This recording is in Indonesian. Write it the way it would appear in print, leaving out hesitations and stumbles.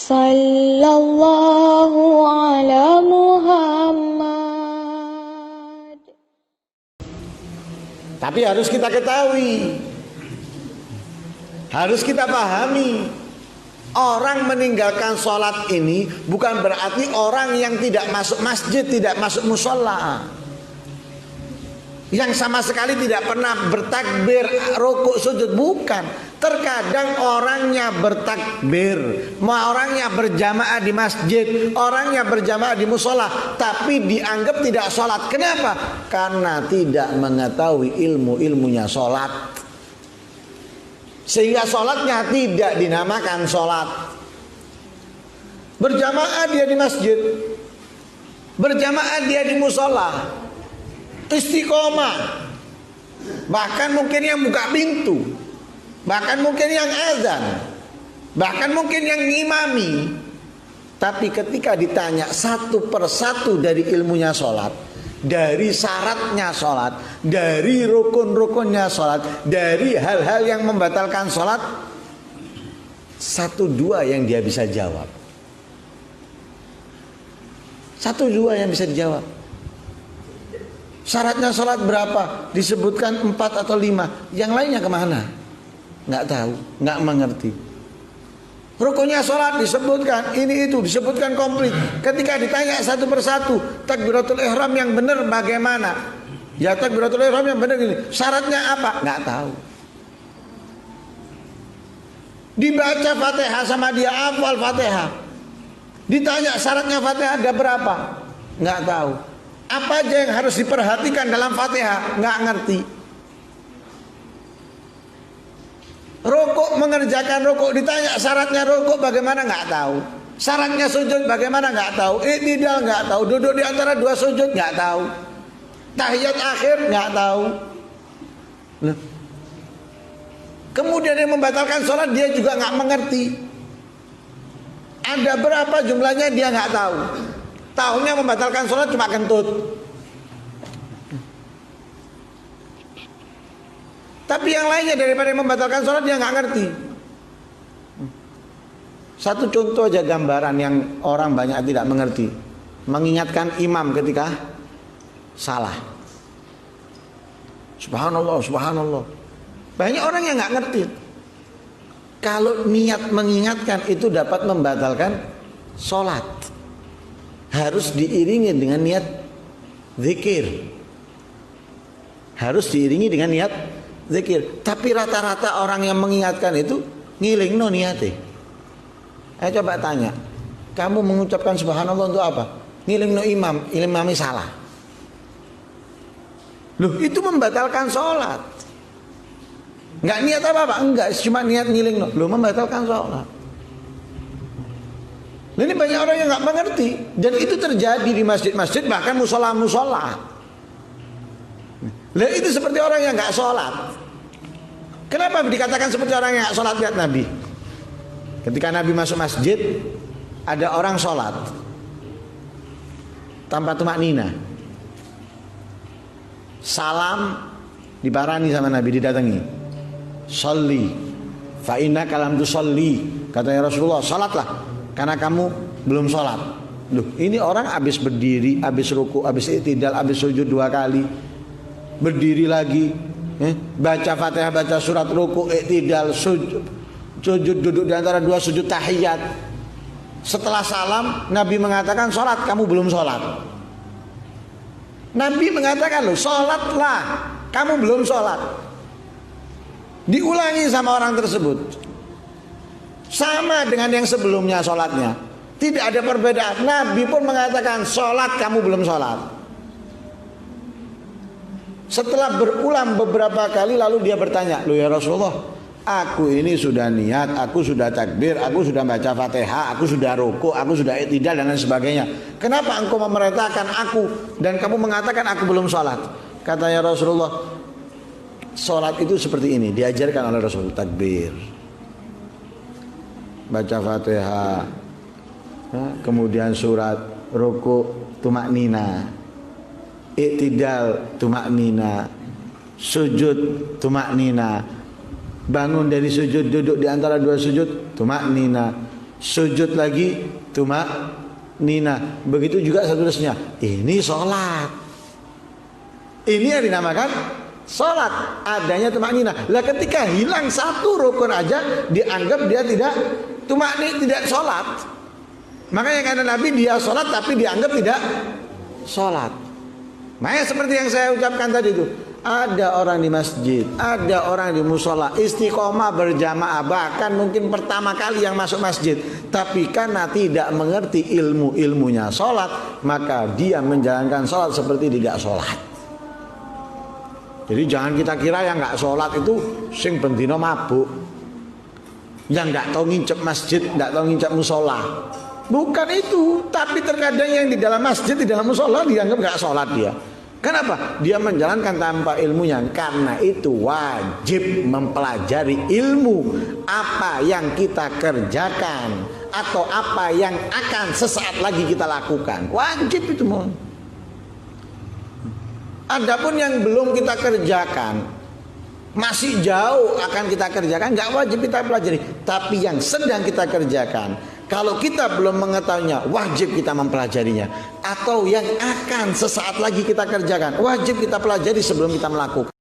Sallallahu ala Muhammad. Tapi harus kita ketahui, harus kita pahami, orang meninggalkan sholat ini bukan berarti orang yang tidak masuk masjid, tidak masuk musola, yang sama sekali tidak pernah bertakbir, rukuk, sujud. Bukan. Terkadang orangnya bertakbir, orangnya berjamaah di masjid, orangnya berjamaah di musola, tapi dianggap tidak sholat. Kenapa? Karena tidak mengetahui ilmu-ilmunya sholat, sehingga sholatnya tidak dinamakan sholat. Berjamaah dia di masjid, berjamaah dia di musola, istiqomah, bahkan mungkin yang buka pintu, bahkan mungkin yang azan, bahkan mungkin yang ngimami. Tapi ketika ditanya satu persatu dari ilmunya sholat, dari syaratnya sholat, dari rukun-rukunnya sholat, dari hal-hal yang membatalkan sholat, satu dua yang dia bisa jawab, satu dua yang bisa dijawab. Syaratnya sholat berapa? Disebutkan 4 atau 5. Yang lainnya kemana? Nggak tahu, nggak mengerti. Rukunnya sholat disebutkan, ini itu disebutkan komplit. Ketika ditanya satu persatu, takbiratul ihram yang benar bagaimana? Ya takbiratul ihram yang benar ini. Syaratnya apa? Nggak tahu. Dibaca Fatihah sama dia hafal Fatihah. Ditanya syaratnya Fatihah ada berapa? Nggak tahu. Apa aja yang harus diperhatikan dalam Fatihah? Nggak ngerti. Rukuk, mengerjakan rukuk, ditanya syaratnya rukuk bagaimana, nggak tahu. Syaratnya sujud bagaimana, nggak tahu. I'tidal nggak tahu. Duduk di antara dua sujud nggak tahu. Tahiyat akhir nggak tahu. Loh. Kemudian yang membatalkan sholat dia juga nggak mengerti. Ada berapa jumlahnya dia nggak tahu. Tahunya membatalkan sholat cuma kentut. Tapi yang lainnya daripada membatalkan sholat dia nggak ngerti. Satu contoh aja gambaran yang orang banyak tidak mengerti. Mengingatkan imam ketika salah. Subhanallah, subhanallah. Banyak orang yang nggak ngerti. Kalau niat mengingatkan itu dapat membatalkan sholat, harus diiringi dengan niat zikir. Harus diiringi dengan niat zikir. Tapi rata-rata orang yang mengingatkan itu ngiling no niate. Coba tanya, kamu mengucapkan subhanallah untuk apa? Ngiling no imami salah. Loh, itu membatalkan sholat. Nggak niat apa-apa? Enggak, cuma niat ngiling no. Loh, membatalkan sholat. Ini banyak orang yang nggak mengerti, dan itu terjadi di masjid-masjid, bahkan musola-musola. Lah itu seperti orang yang nggak sholat. Kenapa dikatakan seperti orang yang nggak sholat? Lihat Nabi. Ketika Nabi masuk masjid, ada orang sholat tanpa tumak nina. Salam diparani sama Nabi, didatangi. Sholli, fa inna kalam tu sholli. Katanya Rasulullah, sholatlah karena kamu belum sholat. Loh, ini orang habis berdiri, habis ruku, habis i'tidal, habis sujud 2 kali. Berdiri lagi, baca Fatihah, baca surat, ruku, i'tidal, sujud, duduk di antara 2 sujud tahiyat. Setelah salam, Nabi mengatakan sholat, kamu belum sholat. Nabi mengatakan loh, sholatlah, kamu belum sholat. Diulangi sama orang tersebut, sama dengan yang sebelumnya sholatnya, tidak ada perbedaan. Nabi pun mengatakan sholat, kamu belum sholat. Setelah berulang beberapa kali, lalu dia bertanya, loh ya Rasulullah, aku ini sudah niat, aku sudah takbir, aku sudah baca Fatihah, aku sudah ruku, aku sudah i'tidal dan lain sebagainya. Kenapa engkau memerintahkan aku dan kamu mengatakan aku belum sholat? Katanya Rasulullah, sholat itu seperti ini, diajarkan oleh Rasul. Takbir, baca Fatihah, kemudian surat, ruku, tumak nina, i'tidal, tumak nina, sujud, tumak nina, bangun dari sujud, duduk di antara 2 sujud, tumak nina, sujud lagi tumak nina. Begitu juga seterusnya. Ini sholat. Ini yang dinamakan sholat. Adanya tumak nina. Lah ketika hilang satu rukun aja, dianggap dia tidak tumak nina, tidak sholat. Makanya kata Nabi, dia sholat tapi dianggap tidak sholat. Makanya seperti yang saya ucapkan tadi itu, ada orang di masjid, ada orang di musola, istiqomah berjamaah, bahkan mungkin pertama kali yang masuk masjid, tapi karena tidak mengerti ilmunya sholat, maka dia menjalankan sholat seperti tidak sholat. Jadi jangan kita kira yang nggak sholat itu sing bendino mabuk, yang nggak tahu ngincep masjid, nggak tahu ngincep musola. Bukan itu, tapi terkadang yang di dalam masjid, di dalam musola dianggap nggak sholat dia. Kenapa? Dia menjalankan tanpa ilmunya. Karena itu wajib mempelajari ilmu apa yang kita kerjakan atau apa yang akan sesaat lagi kita lakukan. Wajib itu, mohon. Adapun yang belum kita kerjakan, masih jauh akan kita kerjakan, nggak wajib kita pelajari. Tapi yang sedang kita kerjakan, kalau kita belum mengetahuinya, wajib kita mempelajarinya. Atau yang akan sesaat lagi kita kerjakan, wajib kita pelajari sebelum kita melakukan.